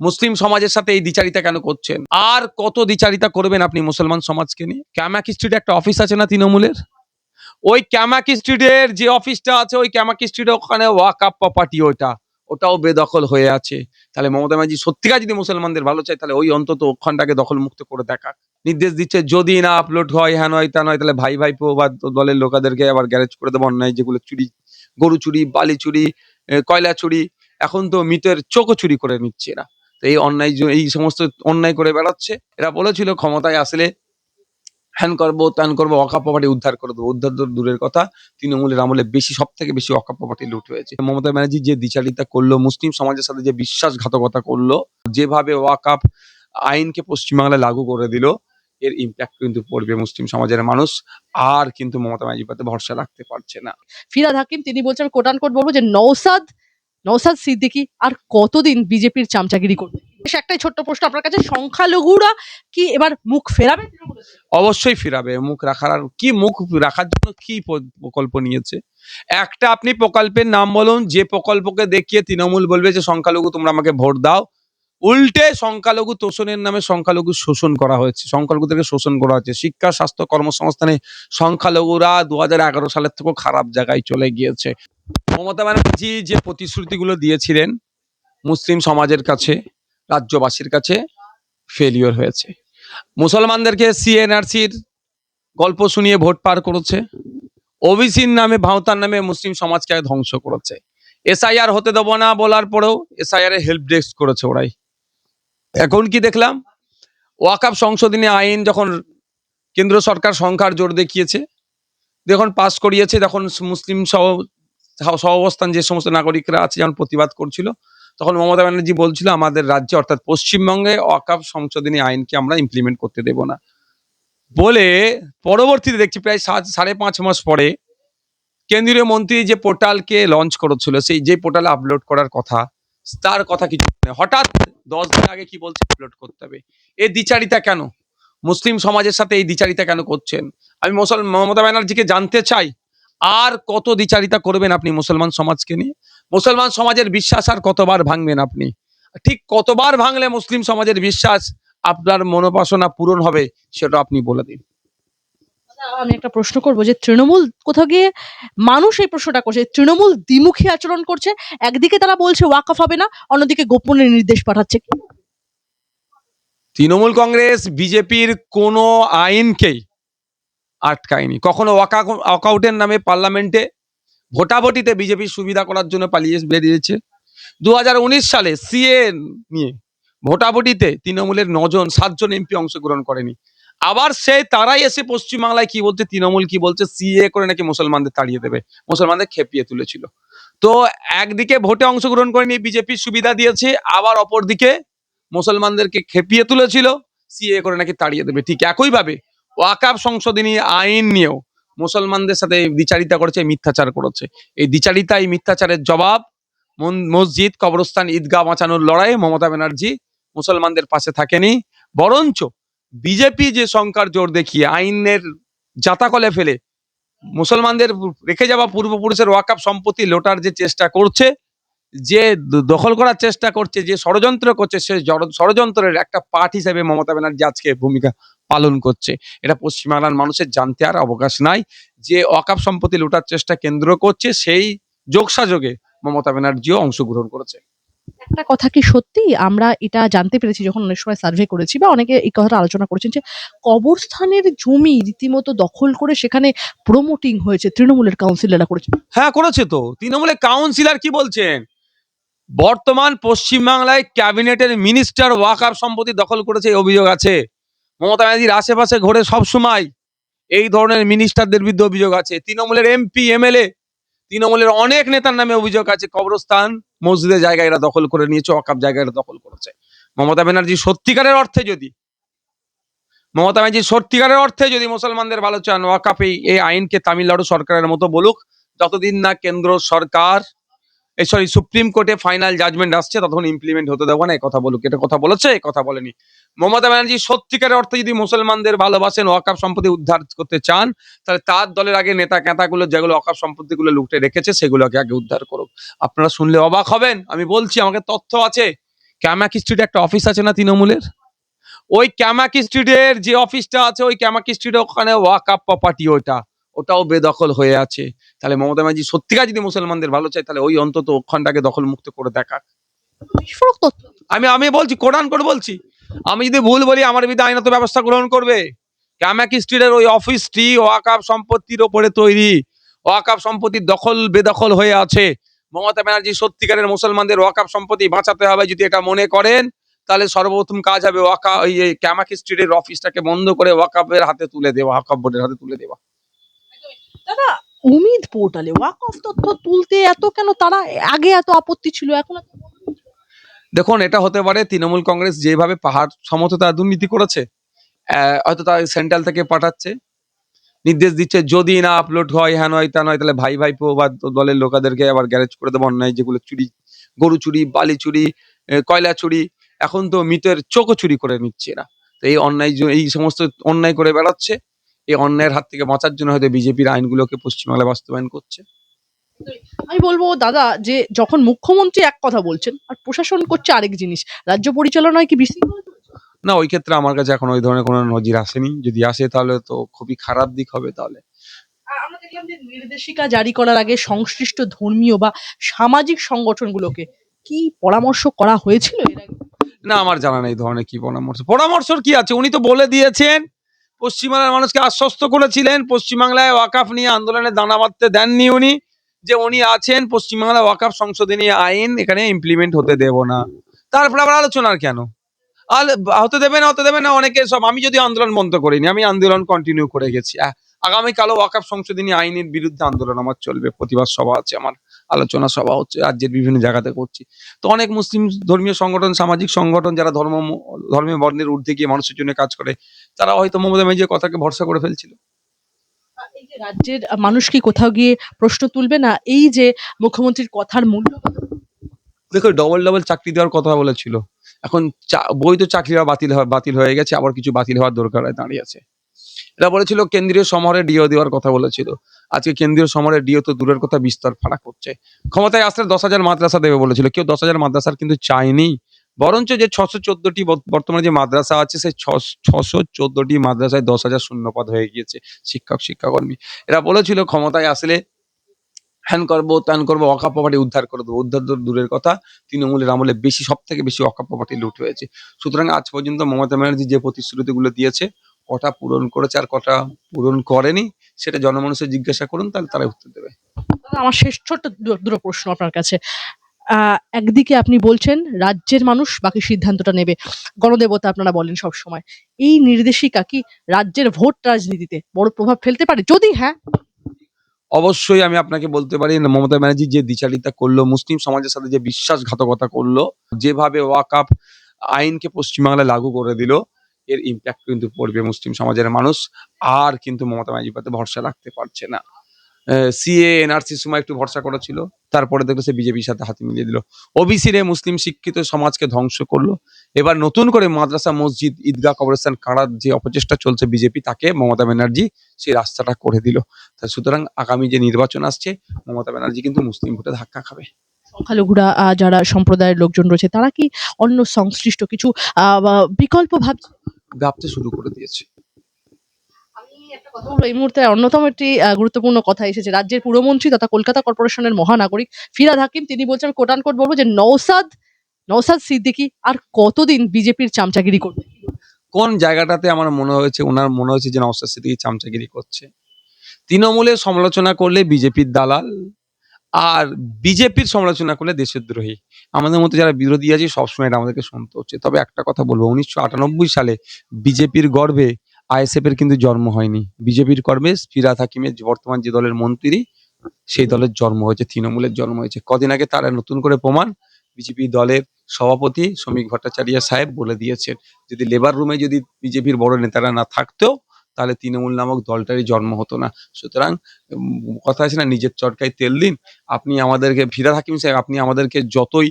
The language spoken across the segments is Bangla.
মুসলিম সমাজের সাথে এই দ্বিচারিতা কেন করছেন? আর কত দ্বিচারিতা করবেন আপনি মুসলমান সমাজকে নিয়ে? ক্যামাক স্ট্রিটে একটা অফিস আছে না তৃণমূলের? ওই ক্যামাক স্ট্রিটের যে অফিসটা আছে, ওই ক্যামাক স্ট্রিটে ওখানে ওয়াকআপ প্রপার্টি ওটাও বেদখল হয়ে আছে। তাহলে মমতা ব্যানার্জি সত্যিকার যদি মুসলমানদের ভালো চায়, তাহলে ওই অন্তত ওখানটাকে দখলমুক্ত করে দেখাক। নির্দেশ দিচ্ছে যদি না আপলোড হয়, হ্যান হয়, ত্যান হয়, তাহলে ভাই ভাইপো বা দলের লোকেদেরকে আবার গ্যারেজ করে দেবো। অন্যায় যেগুলো চুরি, গরু চুরি, বালি চুরি, কয়লা চুরি, এখন তো মৃতের চোখও চুরি করে নিচ্ছে এরা। তো এই অন্যায়, এই সমস্ত অন্যায় করে বেড়াচ্ছে। এরা বলেছিল ক্ষমতায় আসলে হ্যান করবো, ত্যান করবো, ওয়াকআপ প্রপার্টি উদ্ধার করে দেবো। উদ্ধার তো দূরের কথা, তৃণমূলের আমলে সব থেকে বেশি ওয়াকআপ প্রপার্টি লুট হয়েছে। মমতা ব্যানার্জি যে দ্বিচারিতা করলো, মুসলিম সমাজের সাথে যে বিশ্বাসঘাতকতা করলো, যেভাবে ওয়াকআপ আইনকে পশ্চিমবাংলায় লাগু করে দিল, এর ইম্প্যাক্ট কিন্তু পড়বে মুসলিম সমাজের মানুষ। আর কিন্তু মমতা ব্যানার্জির প্রতি ভরসা রাখতে পারছে না। ফিরহাদ হাকিম তিনি বলছেন, কোট আনকোট বলবো যে নওসাদ সিদ্দিকী আর কতদিন বিজেপির চামচাগিরি করবে? বেশ একটাই ছোট্ট প্রশ্ন আপনার কাছে, সংখ্যালঘুরা কি এবার মুখ ফেরাবে তৃণমূলের? অবশ্যই ফিরাবে। মুখ রাখার আর কি, মুখ রাখার জন্য কি প্রকল্প নিয়েছে? একটা আপনি প্রকল্পের নাম বলুন, যে প্রকল্পকে দেখিয়ে তৃণমূল বলবে যে সংখ্যালঘু তোমরা আমাকে ভোট দাও। উল্টে সংখ্যালঘু তোষণের নামে সংখ্যালঘু শোষণ করা হয়েছে, সংখ্যালঘুদেরকে শোষণ করা হচ্ছে। শিক্ষা, স্বাস্থ্য, কর্মসংস্থানে সংখ্যালঘুরা 2011 সালের থেকেও খারাপ জায়গায় চলে গিয়েছে। মমতা ব্যানার্জি যে প্রতিশ্রুতিগুলো দিয়েছিলেন মুসলিম সমাজের কাছে, রাজ্যবাসীর কাছে, ফেলিওর হয়েছে। মুসলমানদেরকে সিএনআরসির গল্প শুনিয়ে ভোট পার করেছে। ওবিসির নামে, ভাওতার নামে মুসলিম সমাজকে ধ্বংস করেছে। এসআইআর হতে দেবো না বলার পরেও এসআইআর এর হেল্প ডেস্ক করেছে ওরাই। এখন কি দেখলাম, ওয়াকআপ সংশোধনী আইন যখন কেন্দ্র সরকার সংখ্যার জোর দেখিয়েছে, যখন পাস করিয়েছে, তখন মুসলিম সহাবস্থান যে সমস্ত নাগরিকরা আছে যখন প্রতিবাদ করছিল, তখন মমতা ব্যানার্জি বলছিল আমাদের রাজ্যে অর্থাৎ পশ্চিমবঙ্গে ওয়াকআপ সংশোধনী আইনকে আমরা ইমপ্লিমেন্ট করতে দেব না বলে, পরবর্তীতে দেখছি প্রায় 5.5 মাস পরে কেন্দ্রীয় মন্ত্রী যে পোর্টালকে লঞ্চ করেছিল, সেই যে পোর্টালে আপলোড করার কথা, তার কথা কিছু নেই। হঠাৎ 10 দিন আগে কি বলছে আপলোড করতে হবে। এই দ্বিচারিতা কেন? মুসলিম সমাজের সাথে এই দ্বিচারিতা কেন করছেন? আমি মমতা ব্যানার্জিকে জানতে চাই, আর কত দ্বিচারিতা করবেন আপনি মুসলমান সমাজকে নিয়ে? মুসলমান সমাজের বিশ্বাস আর কতবার ভাঙবেন আপনি? ঠিক কতবার ভাঙলে মুসলিম সমাজের বিশ্বাস, আপনার মনোবাসনা পূরণ হবে, সেটা আপনি বলে দিন। আমি একটা প্রশ্ন করবো যে তৃণমূল কোথাও গিয়ে, মানুষ এই প্রশ্নটা করছে, তৃণমূল দ্বিমুখী আচরণ করছে। একদিকে তারা বলছে ওয়াকফ হবে না, অন্যদিকে গোপনে নির্দেশ পাঠাচ্ছে। তৃণমূল কংগ্রেস বিজেপির কোনো আইনকেই আটকায়নি। কখনো ওয়াকআউটের নামে পার্লামেন্টে ভোটাভুটিতে বিজেপির সুবিধা করার জন্য পালিয়ে বেরিয়েছে। 2019 সালে সিএ নিয়ে ভোটাভুটিতে তৃণমূলের 7 জন এমপি অংশগ্রহণ করেনি। আবার তারাই এসে পশ্চিমবাংলায় কি বলছে, তৃণমূল কি বলছে, সিএ করে নাকি মুসলমানদের তাড়িয়ে দেবে, মুসলমানদের খেপিয়ে তুলেছিল। তো একদিকে ভোটে অংশগ্রহণ করেনি, বিজেপির সুবিধা দিয়েছে, আবার অপরদিকে মুসলমানদেরকে খেপিয়ে তুলেছিল, সিএ করে নাকি তাড়িয়ে দেবে। ঠিক একইভাবে ওয়াকআপ সংশোধনী আইন নিয়েও মুসলমানদের সাথে দ্বিচারিতা করেছে, মিথ্যাচার করেছে। এই দ্বিচারিতা, এই মিথ্যাচারের জবাব মসজিদ, কবরস্থান, ঈদগাহ বাঁচানোর লড়াইয়ে মমতা ব্যানার্জি মুসলমানদের পাশে থাকেনি, বরঞ্চ বিজেপি যে সংখ্যার জোর দেখিয়ে আইনের জাতাকলে ফেলে মুসলমানদের রেখে যাওয়া পূর্বপুরুষের ওয়াকআপ সম্পত্তি লোটার যে চেষ্টা করছে, যে দখল করার চেষ্টা করছে, যে ষড়যন্ত্র করছে, সে ষড়যন্ত্রের একটা পার্ট হিসেবে মমতা ব্যানার্জি আজকে ভূমিকা পালন করছে। এটা পশ্চিমবাংলার মানুষের জানতে আর অবকাশ নাই যে ওয়াকআপ সম্পত্তি লুটার চেষ্টা কেন্দ্র করছে, সেই যোগসাযোগে মমতা ব্যানার্জিও অংশগ্রহণ করেছে। একটা কথা কি সত্যি, আমরা এটা জানতে পেরেছি যখন অনেক সময় সার্ভে করেছি বা অনেকে এই কথাটা আলোচনা করেছেন, যে কবরস্থানের জমি রীতিমতো দখল করে সেখানে প্রমোটিং হয়েছে, তৃণমূলের কাউন্সিলররা করেছে। হ্যাঁ, করেছে তো। তৃণমূলের কাউন্সিলর কি বলছেন? বর্তমান পশ্চিমবাংলায় ক্যাবিনেটের মিনিস্টার ওয়াকআপ সম্পত্তি দখল করেছে, এই অভিযোগ আছে। মমতা ব্যানার্জির আশেপাশে ঘোরে সব সময় এই ধরনের মিনিস্টারদের বিরুদ্ধে অভিযোগ আছে। তৃণমূলের এমপি, এমএলএ, তৃণমূলের অনেক নেতার নামে অভিযোগ আছে, কবরস্থান, মসজিদের জায়গা এরা দখল করে নিয়েছে, ওয়াকআপ জায়গা এরা দখল করেছে। মমতা ব্যানার্জি সত্যিকারের অর্থে যদি মুসলমানদের ভালো চান, ওয়াকআপ এই আইনকে তামিলনাড়ু সরকারের মতো বলুক, যতদিন না কেন্দ্র সরকার, সুপ্রিম কোর্টে ফাইনাল জাজমেন্ট আসছে, ততক্ষণ ইমপ্লিমেন্ট হতে দেবো না, কথা বলুক। এটা কথা বলেছে, কথা বলেনি। মমতা ব্যানার্জি সত্যিকারের অর্থে যদি মুসলমানদের ভালোবাসেন, ওয়াকআপ সম্পত্তি উদ্ধার করতে চান, তাহলে তার দলের আগে নেতা ক্যাঁতাগুলো যেগুলো ওয়াকআপ সম্পত্তিগুলো লুটে রেখেছে, সেগুলোকে আগে উদ্ধার করুক। আপনারা শুনলে অবাক হবেন, আমি বলছি, আমাকে তথ্য আছে। ক্যামাক স্ট্রিটে একটা অফিস আছে না তৃণমূলের, ওই ক্যামাক স্ট্রিটের যে অফিসটা আছে ওই ক্যামাক স্ট্রিটে ওখানে ওয়াকআপ প্রপার্টি, ওটাও বেদখল হয়ে আছে। তাহলে মমতা ব্যানার্জি সত্যিকার যদি মুসলমানদের ভালো চাই তাহলে ওই অন্তত ওখানটাকে দখল মুক্ত করে দেখা। বিস্ফোরক তথ্য। আমি বলছি, কোরআন করে বলছি, আমি যদি ভুল বলি আমার বিরুদ্ধে আইনত ব্যবস্থা গ্রহণ করবে। ক্যামাক স্ট্রিটের ওই অফিসটি ওয়াকআপ সম্পত্তির ওপরে তৈরি, ওয়াকআপ সম্পত্তির দখল বেদখল হয়ে আছে। মমতা ব্যানার্জি সত্যিকারের মুসলমানদের ওয়াকআপ সম্পত্তি বাঁচাতে হবে যদি এটা মনে করেন, তাহলে সর্বপ্রথম কাজ হবে ওই ক্যামাক স্ট্রিটের অফিসটাকে বন্ধ করে ওয়াকআপের হাতে তুলে দেওয়া, ওয়াকআপ বোর্ডের হাতে তুলে দেওয়া। দাদা, উমিদ পোর্টালে ওয়াকফ তথ্য তুলতে এত কেন তারা, আগে এত আপত্তি ছিল, এখন এত? দেখুন, এটা হতে পারে তৃণমূল কংগ্রেস যেভাবে পাহাড় সমতটা দুর্নীতি করেছে, হয়তো তারা সেন্ট্রাল থেকে পাঠাচ্ছে, নির্দেশ দিচ্ছে যদি না আপলোড হয়, হ্যাঁ নয় তা নয়, তাহলে ভাই ভাইপো বা দলের লোকাদেরকে আবার গ্যারেজ করে দেবো। অন্যায় যেগুলো চুরি, গরু চুরি, বালি চুরি, কয়লা চুরি, এখন তো মৃতের চোখও চুরি করে নিচ্ছে এরা। তো এই অন্যায় এই সমস্ত অন্যায় করে বেড়াচ্ছে, এই অন্যায়ের হাত থেকে বাঁচার জন্য হয়তো বিজেপির আইনগুলোকে পশ্চিমবাংলায় বাস্তবায়ন করছে। আমি বলবো দাদা, যে যখন মুখ্যমন্ত্রী এক কথা বলছেন আর প্রশাসন করছে আরেক জিনিস, রাজ্য পরিচালনায় কি বিশৃঙ্খলা চলছে? না, ওই ক্ষেত্রে আমার কাছে এখন ওই ধরনের কোনো নজির আসেনি। যদি আসে তাহলে তো খুবই খারাপ দিক হবে তাহলে। আমরা দেখলাম যে নির্দেশিকা জারি করার আগে সংশ্লিষ্ট ধর্মীয় বা সামাজিক সংগঠনগুলোকে কি পরামর্শ করা হয়েছিল এর আগে? না, আমার জানা নেই এই ধরনের কি পরামর্শর কি আছে। উনি তো বলে দিয়েছেন, পশ্চিমবাংলার মানুষকে আশ্বস্ত করেছিলেন, পশ্চিমবাংলায় ওয়াকাফ নিয়ে আন্দোলনে দানা বাঁধতে দেননি উনি, যে উনি আছেন পশ্চিমবাংলা ওয়াকাফ সংশোধনী আইন এখানে ইমপ্লিমেন্ট হতে দেব না। তারপরে আবার আলোচনার কেন? হতে দেবে না, হতে দেবে না, অনেকে সব, আমি যদি আন্দোলন বন্ধ করিনি, আমি আন্দোলন কন্টিনিউ করে গেছি। আগামীকালও ওয়াকাফ সংশোধনী আইনের বিরুদ্ধে আন্দোলন আমার চলবে, প্রতিবাদ সভা আছে আমার, আলোচনা সভা হচ্ছে, রাজ্যের বিভিন্ন জায়গাতে করছি। তো অনেক মুসলিম ধর্মীয় সংগঠন, সামাজিক সংগঠন যারা ধর্মীয় বর্ণের ঊর্ধ্বে গিয়ে মানুষের জন্য কাজ করে, তারা হয়তো মমতা ব্যানার্জির কথাকে ভরসা করে ফেলছিল। এই যে রাজ্যের মানুষ কি কোথাও গিয়ে প্রশ্ন তুলবে না এই যে মুখ্যমন্ত্রীর কথার মূল্য? দেখো, ডবল ডবল চাকরি দেওয়ার কথা বলেছিল, এখন বৈধ চাকরিরা বাতিল হয়ে গেছে, আবার কিছু বাতিল হওয়ার দরকার হয়ে দাঁড়িয়েছে। এরা বলেছিল কেন্দ্রীয় সমরে ডিও দেওয়ার কথা বলেছিল, আজকে কেন্দ্রীয় সমরে ডিও তো দূরের কথা, বিস্তর ফারাক হচ্ছে। ক্ষমতায় আসলে 10,000 মাদ্রাসা দেবে বলেছিল, কেউ 10,000 মাদ্রাসার কিন্তু চায়নি, বরঞ্চ যে 614টি বর্তমানে যে মাদ্রাসা আছে সেই 614টি মাদ্রাসায় 10,000 শূন্যপদ হয়ে গিয়েছে, শিক্ষাকর্মী। এরা বলেছিল ক্ষমতায় আসলে হ্যান করবো ত্যান করবো, ওয়াকাফ প্রপার্টি উদ্ধার করে দেবো। উদ্ধার তো দূরের কথা, তৃণমূলের আমলে সব থেকে বেশি ওয়াকাফ প্রপার্টি লুট হয়েছে। সুতরাং আজ পর্যন্ত মমতা ব্যানার্জি যে প্রতিশ্রুতিগুলো দিয়েছে, কটা পূরণ করেছে আর কটা পূরণ করেনি, সেটা জনমানুষের জিজ্ঞাসা করুন, তাহলে তারাই উত্তর দেবে। দাদা, আমার শেষ ছোট্ট দুটো প্রশ্ন আপনার কাছে। একদিকে আপনি বলছেন রাজ্যের মানুষ বাকি সিদ্ধান্তটা নেবে, গণদেবতা আপনারা বলেন সব সময়, এই নির্দেশিকা কি রাজ্যের ভোট রাজনীতিতে বড় প্রভাব ফেলতে পারে? যদি হ্যাঁ, অবশ্যই আমি আপনাকে বলতে পারি, মমতা ব্যানার্জি যে দ্বিচারিতা করলো, মুসলিম সমাজের সাথে যে বিশ্বাসঘাতকতা করলো, যেভাবে ওয়াকাফ আইনকে পশ্চিমবাংলায় লাগু করে দিল, এর ইম্প্যাক্ট কিন্তু পড়বে মুসলিম সমাজের মানুষ। আর কিন্তু মমতা ব্যানার্জির প্রতি ভরসা রাখতে পারছে না। সিএ এনআরসির সময় একটু ভরসা করেছিল, তারপরে দেখলো সে বিজেপির সাথে হাত মিলিয়ে দিল। ওবিসি রে মুসলিম শিক্ষিত সমাজকে ধ্বংস করলো। এবার নতুন করে মাদ্রাসা, মসজিদ, ঈদগাহ, কবরস্থান কাড়ার যে অপচেষ্টা চলছে বিজেপি, তাকে মমতা ব্যানার্জি সেই রাস্তাটা করে দিল। সুতরাং আগামী যে নির্বাচন আসছে, মমতা ব্যানার্জি কিন্তু মুসলিম ভোটে ধাক্কা খাবে। সংখ্যালঘুরা যারা সম্প্রদায়ের লোকজন রয়েছে তারা কি অন্য সংশ্লিষ্ট কিছু বা বিকল্প ভাবছে? ভাবতে শুরু করে দিয়েছে। আমি একটা কথা বলবো, এই মুহূর্তে অন্যতম একটি গুরুত্বপূর্ণ কথা এসেছে। রাজ্যের পুরমন্ত্রী তথা কলকাতা কর্পোরেশনের মহানাগরিক ফিরহাদ হাকিম, তিনি বলছেন, কোট আনকোট বলবো, যে নওসাদ সিদ্দিকী আর কতদিন বিজেপির চামচাগিরি করবে? কোন জায়গাটাতে আমার ওনার মনে হয়েছে যে নওশাদ সিদ্দিকী চামচাগিরি করছে? তৃণমূলের সমালোচনা করলে বিজেপির দালাল, আর বিজেপির সমালোচনা করলে দেশদ্রোহী। আমাদের মধ্যে যারা বিরোধী আছে সবসময় এটা আমাদেরকে শুনতে হচ্ছে। তবে একটা কথা বলবো, 1998 সালে বিজেপির গর্বে আইএসএফ এর কিন্তু জন্ম হয়নি। বিজেপির গর্বে ফিরহাদ হাকিমের বর্তমান যে দলের মন্ত্রী, সেই দলের জন্ম হয়েছে, তৃণমূলের জন্ম হয়েছে। কদিন আগে তারা নতুন করে প্রমাণ বিজেপি দলের সভাপতি শ্রমিক ভট্টাচার্য সাহেব বলে দিয়েছেন, যদি লেবার রুমে যদি বিজেপির বড় নেতারা না থাকতো, তাহলে তৃণমূল নামক দলটারই জন্ম হতো না। সুতরাং কথা আছে না, নিজের চরকায় তেল দিন। আপনি আমাদেরকে, ফিরহাদ হাকিম সাহেব, আপনি আমাদেরকে যতই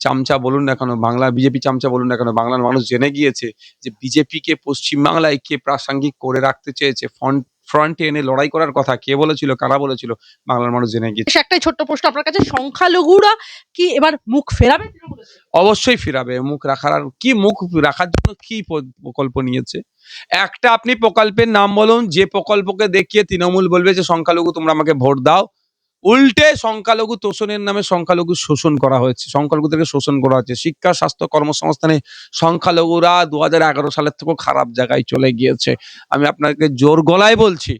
চামচা বলুন না কেন, বাংলা বিজেপি চামচা বলুন না কেন, বাংলার মানুষ জেনে গিয়েছে যে বিজেপিকে পশ্চিমবাংলায় কে প্রাসঙ্গিক করে রাখতে চেয়েছে, ফ্রন্ট ফ্রন্টে এনে লড়াই করার কথা কে বলেছিল, কারা বলেছিল, বাংলার মানুষ জেনে গিয়েছে। শেষ একটাই ছোট্ট প্রশ্ন আপনার কাছে, সংখ্যালঘুরা কি এবার মুখ ফেরাবে তৃণমূলের? অবশ্যই ফিরাবে। মুখ রাখার আর কি, মুখ রাখার জন্য কি প্রকল্প নিয়েছে? একটা আপনি প্রকল্পের নাম বলুন যে প্রকল্পকে দেখিয়ে তৃণমূল বলবে যে সংখ্যালঘু তোমরা আমাকে ভোট দাও। উল্টে সংখ্যালঘু তোষণের নামে সংখ্যালঘু শোষণ করা হয়েছে, সংখ্যালঘুদেরকে শোষণ করা হচ্ছে। শিক্ষা, স্বাস্থ্য, কর্মসংস্থানে সংখ্যালঘুরা 2011 সালের থেকেও খারাপ জায়গায় চলে গিয়েছে। আমি আপনাকে জোর গলায় বলছি,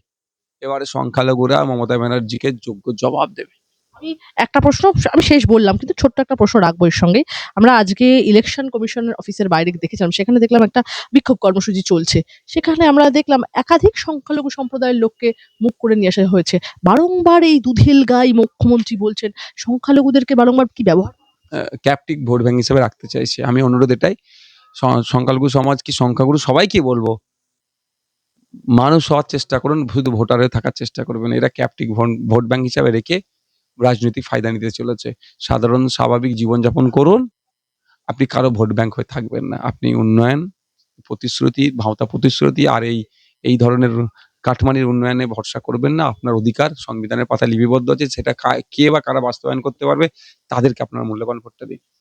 এবারে সংখ্যালঘুরা মমতা ব্যানার্জিকে যোগ্য জবাব দেবে। আমি একটা প্রশ্ন আমি শেষ বললাম, কিন্তু ছোট্ট একটা প্রশ্ন রাখবো এর সঙ্গে। আমরা আজকে ইলেকশন কমিশনের অফিসের বাইরে দেখেছিলাম, সেখানে দেখলাম একটা বিক্ষোভ কর্মসূচি চলছে। সেখানে আমরা দেখলাম একাধিক সংখ্যালঘু সম্প্রদায়ের লোককে মুখ করে নিয়ে আসা হয়েছে। বারংবার এই দুধিল গাই মুখ্যমন্ত্রী বলছেন সংখ্যালঘুদেরকে বারংবার কি ব্যবহার। ক্যাপটিভ ভোট ব্যাংক হিসেবে রাখতে চাইছে। আমি অনুরোধ এটাই, সংখ্যালঘু সমাজ কি সংখ্যাগুরু সবাইকে বলবো, মানুষ হওয়ার চেষ্টা করুন, শুধু ভোটার হয়ে থাকার চেষ্টা করবেন। এরা ক্যাপটিভ ভোট ব্যাংক হিসাবে রেখে রাজনৈতিক ফায়দা নিতে চলেছে। সাধারণ স্বাভাবিক জীবনযাপন করুন, আপনি কারো ভোট ব্যাংক হয়ে থাকবেন না। আপনি উন্নয়ন প্রতিশ্রুতি, ভাওতা প্রতিশ্রুতি আর এই ধরনের কাটমানির উন্নয়নে ভরসা করবেন না। আপনার অধিকার সংবিধানের পাতায় লিপিবদ্ধ আছে, সেটা কে বা কারা বাস্তবায়ন করতে পারবে তাদেরকে আপনার মূল্যবান ভোটটা দিন।